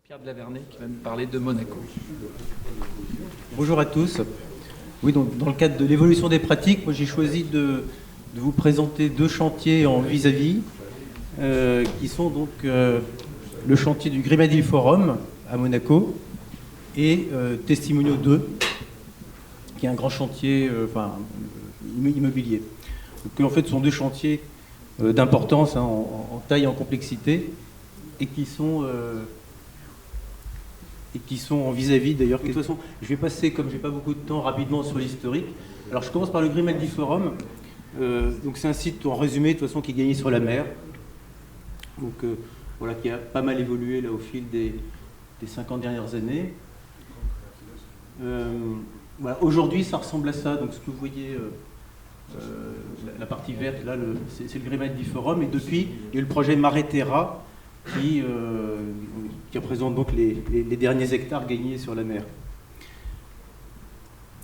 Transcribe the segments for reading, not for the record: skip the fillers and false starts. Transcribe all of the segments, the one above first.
Pierre de Lavernay qui va nous parler de Monaco. Bonjour à tous. Oui, donc dans le cadre de l'évolution des pratiques, moi j'ai choisi de vous présenter deux chantiers en vis-à-vis, qui sont donc le chantier du Grimaldi Forum à Monaco et Testimonio 2, qui est un grand chantier immobilier. Donc en fait, ce sont deux chantiers d'importance en taille et en complexité et qui sont en vis-à-vis d'ailleurs. De toute façon, je vais passer, comme j'ai pas beaucoup de temps, rapidement sur l'historique. Alors je commence par le Grimaldi Forum. Donc c'est un site en résumé de toute façon qui est gagné sur la mer. Donc voilà, qui a pas mal évolué là au fil des 50 dernières années. Voilà, aujourd'hui ça ressemble à ça. Donc ce que vous voyez, la partie verte là, c'est le Grimaldi Forum. Et depuis, il y a eu le projet Mare Terra qui représente donc les derniers hectares gagnés sur la mer.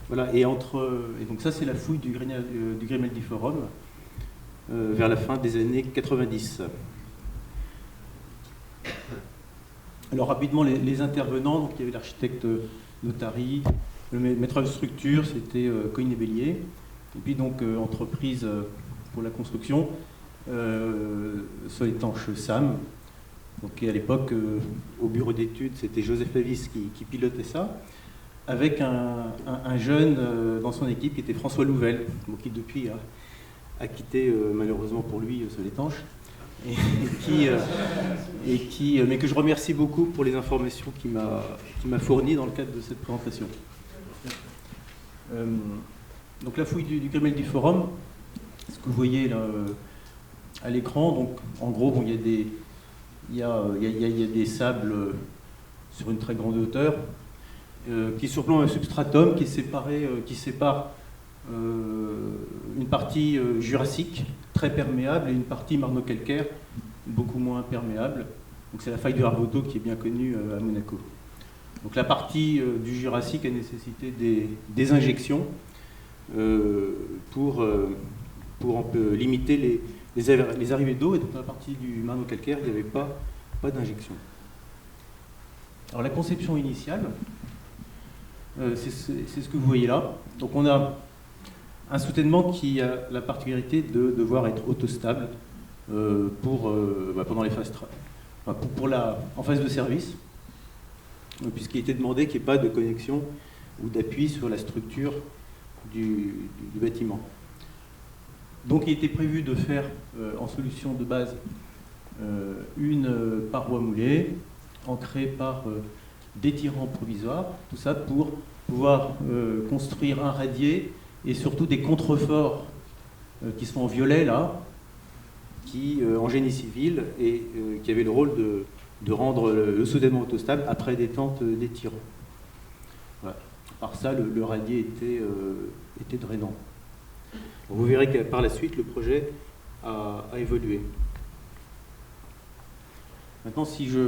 Voilà, et donc ça c'est la fouille du Grimaldi Forum vers la fin des années 90. Alors rapidement les intervenants, donc il y avait l'architecte Notari, le maître de structure c'était Cogne et Bélier, et puis donc entreprise pour la construction, Sol étanche Sam. Donc, à l'époque, au bureau d'études, c'était Joseph Avis qui pilotait ça, avec un jeune dans son équipe qui était François Louvel, qui depuis a quitté malheureusement pour lui Sol étanche, mais que je remercie beaucoup pour les informations qu'il m'a fournies dans le cadre de cette présentation. Donc la fouille du Grimaldi Forum, ce que vous voyez là à l'écran, donc en gros, bon, il y a des sables sur une très grande hauteur qui surplombent un substratum qui sépare une partie jurassique très perméable et une partie marno-calcaire beaucoup moins perméable. Donc c'est la faille du Larvoto qui est bien connue à Monaco. Donc la partie du jurassique a nécessité des injections pour un peu limiter les arrivées d'eau, et donc dans la partie du marno-calcaire, il n'y avait pas d'injection. Alors la conception initiale, c'est ce que vous voyez là. Donc on a un soutènement qui a la particularité de devoir être autostable pendant les phases en phase de service, puisqu'il était demandé qu'il n'y ait pas de connexion ou d'appui sur la structure du bâtiment. Donc il était prévu de faire en solution de base une paroi moulée ancrée par des tirants provisoires, tout ça pour pouvoir construire un radier et surtout des contreforts qui sont en violet là, qui en génie civil et qui avaient le rôle de rendre le soudainement autostable après détente des tirants. Voilà. Par ça, le radier était drainant. Vous verrez que par la suite, le projet a évolué. Maintenant, si je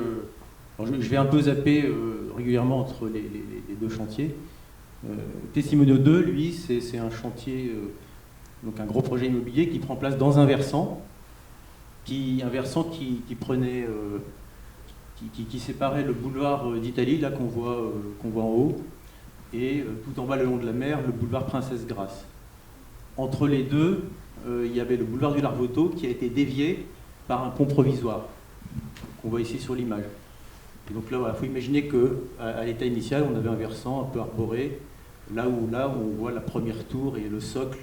vais un peu zapper régulièrement entre les deux chantiers. Testimonio 2, lui, c'est un chantier, donc un gros projet immobilier qui prend place dans un versant qui prenait, qui séparait le boulevard d'Italie, là qu'on voit en haut, et tout en bas le long de la mer, le boulevard Princesse Grasse. Entre les deux, il y avait le boulevard du Larvoto qui a été dévié par un pont provisoire, qu'on voit ici sur l'image. Et donc là, il faut imaginer qu'à l'état initial, on avait un versant un peu arboré, là où on voit la première tour et le socle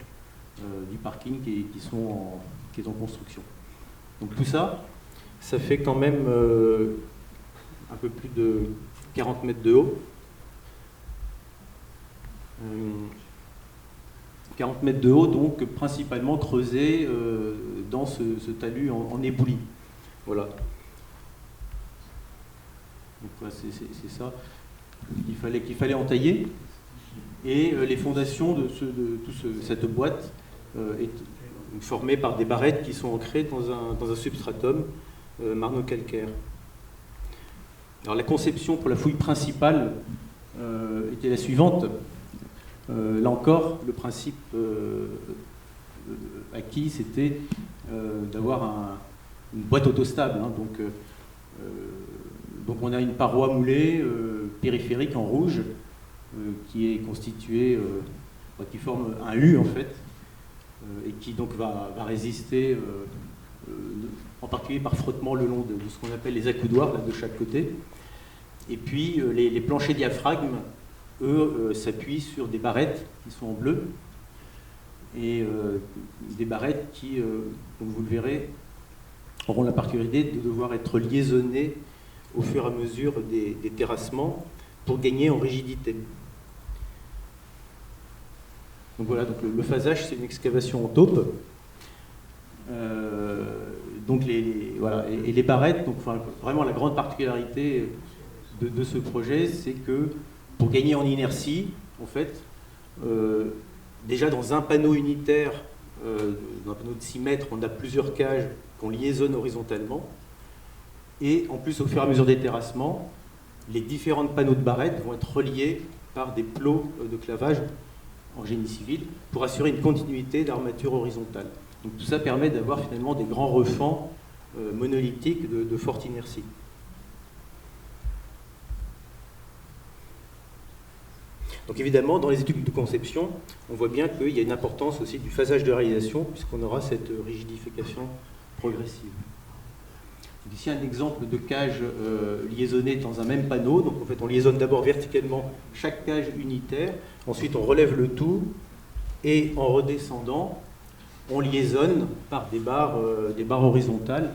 du parking qui est en construction. Donc tout ça, ça fait quand même un peu plus de 40 mètres de haut. 40 mètres de haut, donc principalement creusé dans ce talus en éboulis. Voilà. Donc voilà, c'est ça qu'il fallait entailler. Et les fondations de cette boîte est formée par des barrettes qui sont ancrées dans un substratum marno-calcaire. Alors la conception pour la fouille principale était la suivante. Là encore, le principe acquis, c'était d'avoir une boîte autostable. Donc donc on a une paroi moulée périphérique en rouge qui est constituée, qui forme un U en fait, et qui donc va résister en particulier par frottement le long de ce qu'on appelle les accoudoirs là, de chaque côté. Et puis les planchers diaphragmes, eux, s'appuient sur des barrettes qui sont en bleu, et des barrettes qui, comme vous le verrez, auront la particularité de devoir être liaisonnées au fur et à mesure des terrassements pour gagner en rigidité. Donc voilà, donc le phasage, c'est une excavation en taupe. Donc voilà, et les barrettes, donc, enfin, vraiment la grande particularité de ce projet, c'est que pour gagner en inertie, en fait, déjà dans un panneau unitaire, dans un panneau de 6 mètres, on a plusieurs cages qu'on liaisonne horizontalement. Et en plus, au fur et à mesure des terrassements, les différents panneaux de barrettes vont être reliés par des plots de clavage en génie civil pour assurer une continuité d'armature horizontale. Donc tout ça permet d'avoir finalement des grands refends monolithiques de forte inertie. Donc évidemment, dans les études de conception, on voit bien qu'il y a une importance aussi du phasage de réalisation, puisqu'on aura cette rigidification progressive. Donc ici un exemple de cage liaisonnée dans un même panneau. Donc en fait, on liaisonne d'abord verticalement chaque cage unitaire, ensuite on relève le tout, et en redescendant, on liaisonne par des barres horizontales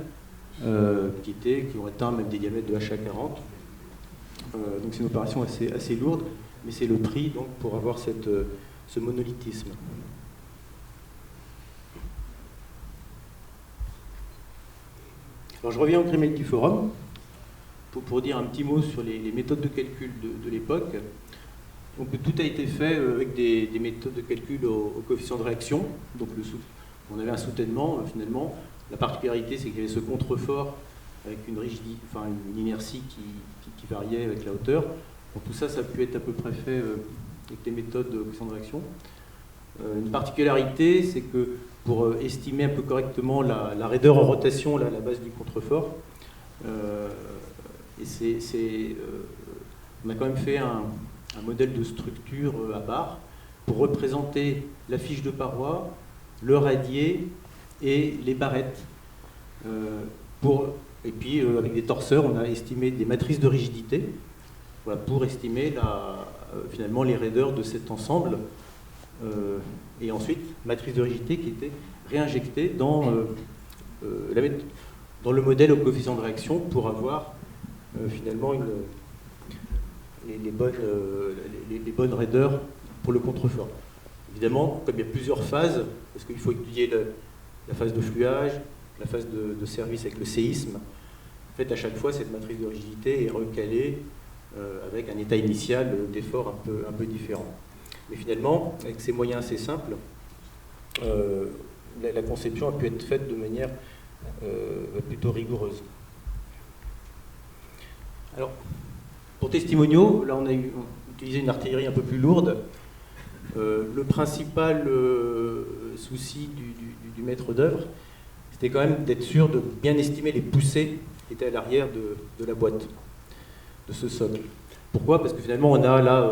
qui ont atteint même des diamètres de HA40. Donc c'est une opération assez lourde, mais c'est le prix donc, pour avoir ce monolithisme. Alors je reviens au Grimel du Forum pour dire un petit mot sur les méthodes de calcul de l'époque. Donc tout a été fait avec des méthodes de calcul au coefficient de réaction. Donc on avait un soutènement finalement. La particularité, c'est qu'il y avait ce contrefort avec une rigidité, enfin une inertie qui variait avec la hauteur. Donc tout ça, ça a pu être à peu près fait avec des méthodes de coefficient de réaction. Une particularité, c'est que pour estimer un peu correctement la raideur en rotation, là, à la base du contrefort, on a quand même fait un modèle de structure à barres pour représenter la fiche de paroi, le radier et les barrettes. Et puis avec des torseurs, on a estimé des matrices de rigidité, voilà, pour estimer finalement les raideurs de cet ensemble. Et ensuite, matrice de rigidité qui était réinjectée dans le modèle au coefficient de réaction pour avoir finalement les bonnes raideurs pour le contrefort. Évidemment, comme il y a plusieurs phases, parce qu'il faut étudier la phase de fluage, la phase de service avec le séisme, en fait, à chaque fois, cette matrice de rigidité est recalée avec un état initial d'effort un peu différent. Mais finalement, avec ces moyens assez simples, la conception a pu être faite de manière plutôt rigoureuse. Alors, pour Testimoniaux, là on a utilisé une artillerie un peu plus lourde. Le principal souci du maître d'œuvre, c'était quand même d'être sûr de bien estimer les poussées qui étaient à l'arrière de la boîte, de ce socle. Pourquoi? Parce que finalement on a là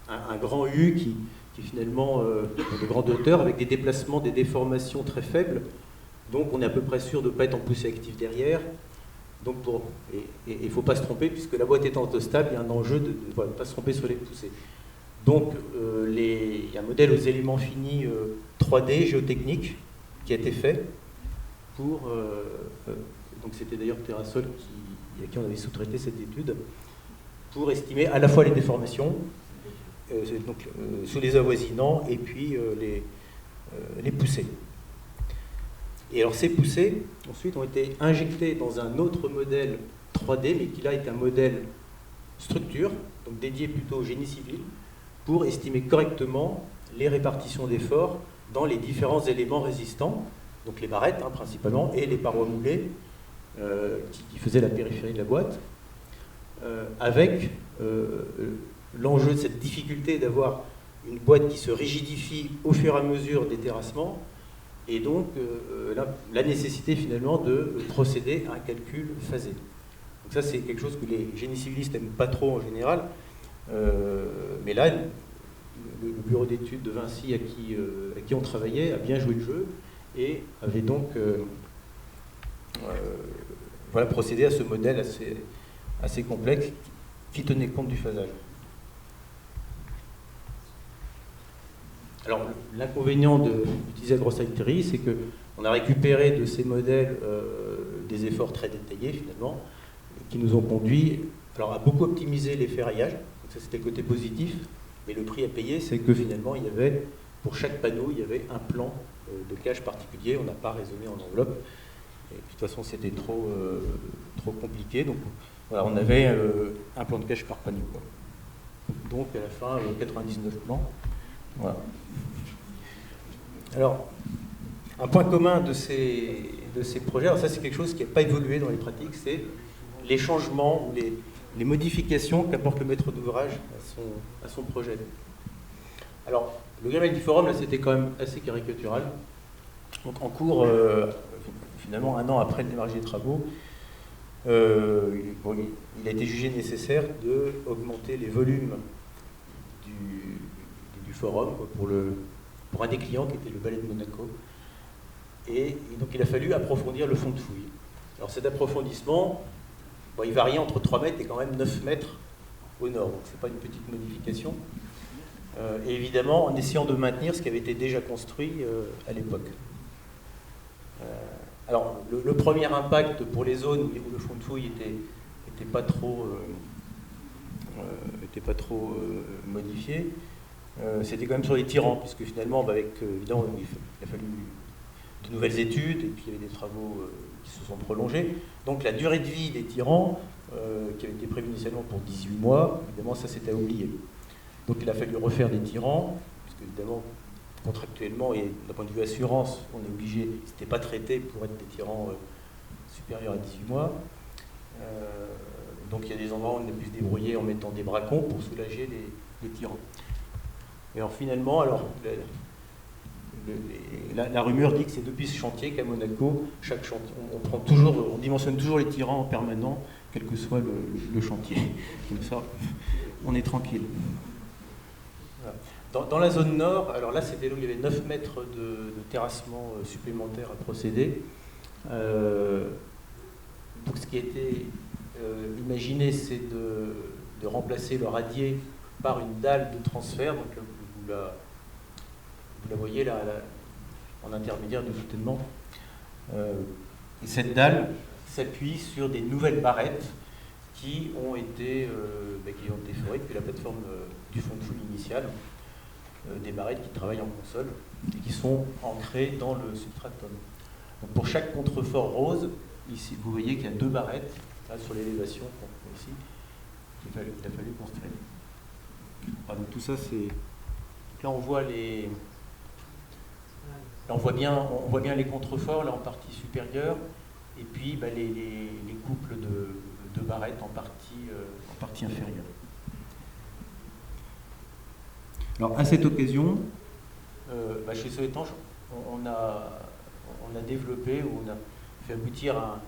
un grand U qui finalement de grande hauteur, avec des déplacements, des déformations très faibles. Donc on est à peu près sûr de ne pas être en poussée active derrière. Donc il ne faut pas se tromper, puisque la boîte étant stable, il y a un enjeu de ne pas se tromper sur les poussées. Donc il y a un modèle aux éléments finis 3D géotechnique qui a été fait pour... donc c'était d'ailleurs Terrasol à qui on avait sous-traité cette étude, pour estimer à la fois les déformations, sous les avoisinants, et puis les poussées. Et alors ces poussées, ensuite, ont été injectées dans un autre modèle 3D, mais qui là est un modèle structure, donc dédié plutôt au génie civil, pour estimer correctement les répartitions d'efforts dans les différents éléments résistants, donc les barrettes principalement, et les parois moulées qui faisaient la périphérie de la boîte, avec l'enjeu de cette difficulté d'avoir une boîte qui se rigidifie au fur et à mesure des terrassements, et donc la nécessité finalement de procéder à un calcul phasé. Donc ça, c'est quelque chose que les génies civilistes n'aiment pas trop en général. Mais là, le bureau d'études de Vinci à qui on travaillait a bien joué le jeu et avait donc voilà, procédé à ce modèle assez complexe qui tenait compte du phasage. Alors, l'inconvénient d'utiliser la grosse artillerie, c'est qu'on a récupéré de ces modèles des efforts très détaillés, finalement, qui nous ont conduit alors, à beaucoup optimiser les ferraillages. Donc ça, c'était le côté positif. Mais le prix à payer, c'est que finalement, il y avait, pour chaque panneau, il y avait un plan de cache particulier. On n'a pas raisonné en enveloppe. Et de toute façon, c'était trop compliqué. Donc, voilà, on avait un plan de cache par panneau, quoi. Donc, à la fin, 99 plans. Voilà. Alors, un point commun de ces projets, alors ça, c'est quelque chose qui n'a pas évolué dans les pratiques, c'est les changements ou les modifications qu'apporte le maître d'ouvrage à son projet. Alors, le gamelle du forum, là, c'était quand même assez caricatural. Donc, en cours, finalement, 1 an après le démarrage des travaux, il a été jugé nécessaire d'augmenter les volumes du forum quoi, pour un des clients qui était le Ballet de Monaco. Et donc, il a fallu approfondir le fond de fouille. Alors, cet approfondissement, il variait entre 3 mètres et quand même 9 mètres au nord. Donc, ce n'est pas une petite modification. Et évidemment, en essayant de maintenir ce qui avait été déjà construit à l'époque. Alors, le premier impact pour les zones où le fond de fouille était pas trop modifié, c'était quand même sur les tirants, puisque finalement, évidemment, il a fallu de nouvelles études, et puis il y avait des travaux qui se sont prolongés. Donc la durée de vie des tirants, qui avait été prévue initialement pour 18 mois, évidemment, ça s'était oublié. Donc il a fallu refaire des tirants, puisque évidemment, contractuellement et d'un point de vue assurance, on est obligé, c'était pas traité pour être des tirants supérieurs à 18 mois. Donc il y a des endroits où on a pu se débrouiller en mettant des bracons pour soulager les tirants. Et alors finalement, la rumeur dit que c'est depuis ce chantier qu'à Monaco, chaque chantier, on dimensionne toujours les tirants en permanent, quel que soit le chantier. Comme ça, on est tranquille. Voilà. Dans la zone nord, alors là c'était là où il y avait 9 mètres de terrassement supplémentaire à procéder. Donc ce qui a été imaginé, c'est de remplacer le radier par une dalle de transfert. Donc vous la voyez là, en intermédiaire du soutènement. Et cette dalle s'appuie sur des nouvelles barrettes qui ont été forées depuis la plateforme du fond de fouille initial. Des barrettes qui travaillent en console et qui sont ancrées dans le substratum. Donc pour chaque contrefort rose, ici, vous voyez qu'il y a 2 barrettes là, sur l'élévation ici, qu'il a fallu construire. Alors, donc tout ça, c'est... Là, on voit Là, on voit bien les contreforts là en partie supérieure, et puis les couples de barrettes en partie inférieure. Alors, à cette occasion, chez Soletanche, on a développé, ou on a fait aboutir un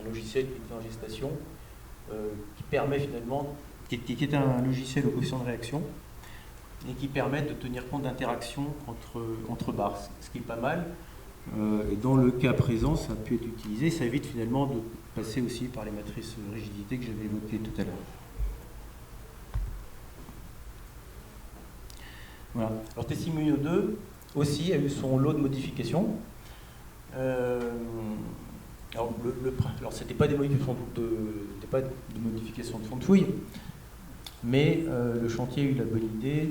logiciel qui était en gestation, qui permet finalement, qui est un logiciel au coefficient de réaction, et qui permet de tenir compte d'interactions entre barres, ce qui est pas mal. Et dans le cas présent, ça a pu être utilisé. Ça évite finalement de passer aussi par les matrices de rigidité que j'avais évoquées tout à l'heure. Voilà. Alors Tessimoniaux 2 aussi a eu son lot de modifications. Alors c'était pas des modifications de fond de fouille, mais le chantier a eu la bonne idée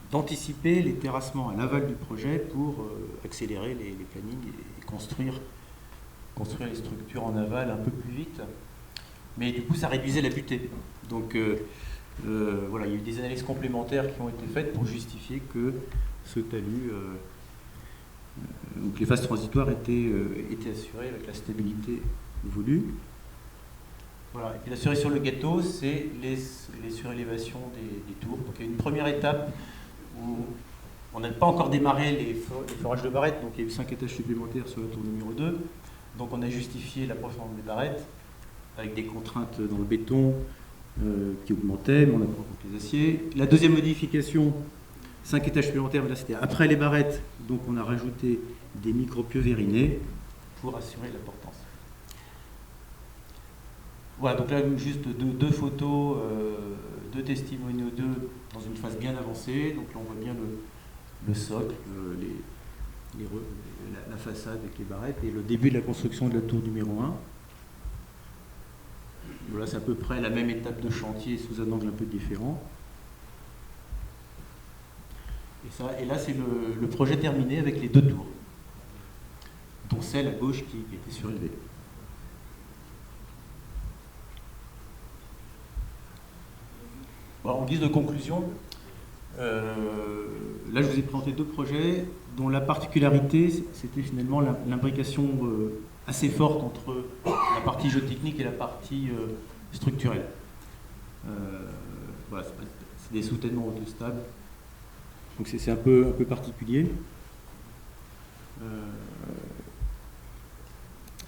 d'anticiper les terrassements à l'aval du projet pour accélérer les plannings et construire les structures en aval un peu plus vite. Mais du coup, ça réduisait la butée. Donc voilà, il y a eu des analyses complémentaires qui ont été faites pour justifier que ce talus, ou que les phases transitoires étaient assurées avec la stabilité voulue. Voilà. Et puis la cerise sur le gâteau, c'est les surélévations des tours. Donc il y a une première étape où on n'a pas encore démarré les forages de barrettes, donc il y a eu 5 étages supplémentaires sur la tour numéro 2. Donc on a justifié la profondeur des barrettes. avec des contraintes dans le béton qui augmentaient, mais on a pris en compte les aciers. La deuxième modification, 5 étages supplémentaires, mais là c'était après les barrettes, donc on a rajouté des micro-pieux vérinés pour assurer la portance. Voilà, donc là juste deux photos, deux testimoniaux d'eux dans une phase bien avancée. Donc là on voit bien le socle, la façade avec les barrettes et le début de la construction de la tour numéro 1. Voilà, c'est à peu près la même étape de chantier sous un angle un peu différent. Et là, c'est le projet terminé avec les deux tours, dont celle à gauche qui était surélevée. Bon, en guise de conclusion, là, je vous ai présenté deux projets dont la particularité, c'était finalement l'imbrication assez forte entre la partie géotechnique et la partie structurelle. Voilà, c'est des soutènements stables. Donc c'est un peu particulier.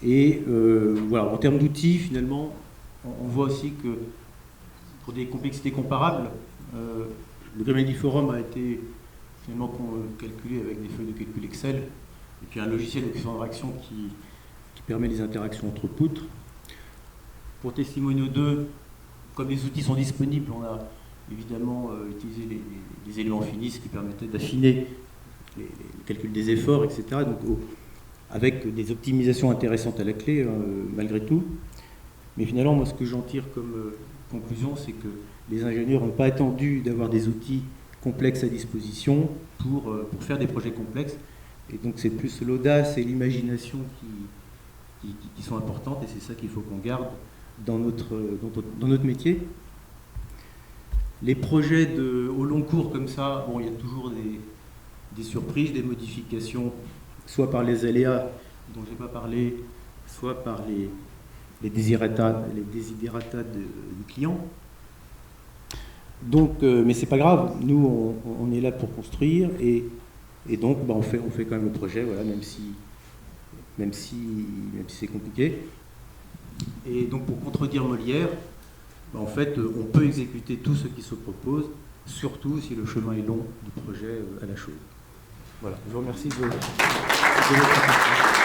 Voilà, en termes d'outils, finalement, on voit aussi que pour des complexités comparables, le Grimaldi Forum a été finalement calculé avec des feuilles de calcul Excel et puis un logiciel de réaction qui permet les interactions entre poutres. Pour Testimonio 2, comme les outils sont disponibles, on a évidemment utilisé les éléments finis qui permettaient d'affiner le calcul des efforts, etc. Donc, avec des optimisations intéressantes à la clé, malgré tout. Mais finalement, moi, ce que j'en tire comme conclusion, c'est que les ingénieurs n'ont pas attendu d'avoir des outils complexes à disposition pour faire des projets complexes. Et donc, c'est plus l'audace et l'imagination qui sont importantes, et c'est ça qu'il faut qu'on garde dans notre métier. Les projets au long cours comme ça, bon, il y a toujours des surprises, des modifications, soit par les aléas dont je n'ai pas parlé, soit par les desiderata du client. Donc, mais c'est pas grave, nous on est là pour construire et donc on fait quand même le projet, voilà, même si c'est compliqué. Et donc pour contredire Molière, en fait on peut exécuter tout ce qui se propose, surtout si le chemin est long du projet à la chose. Voilà, je vous remercie de votre attention.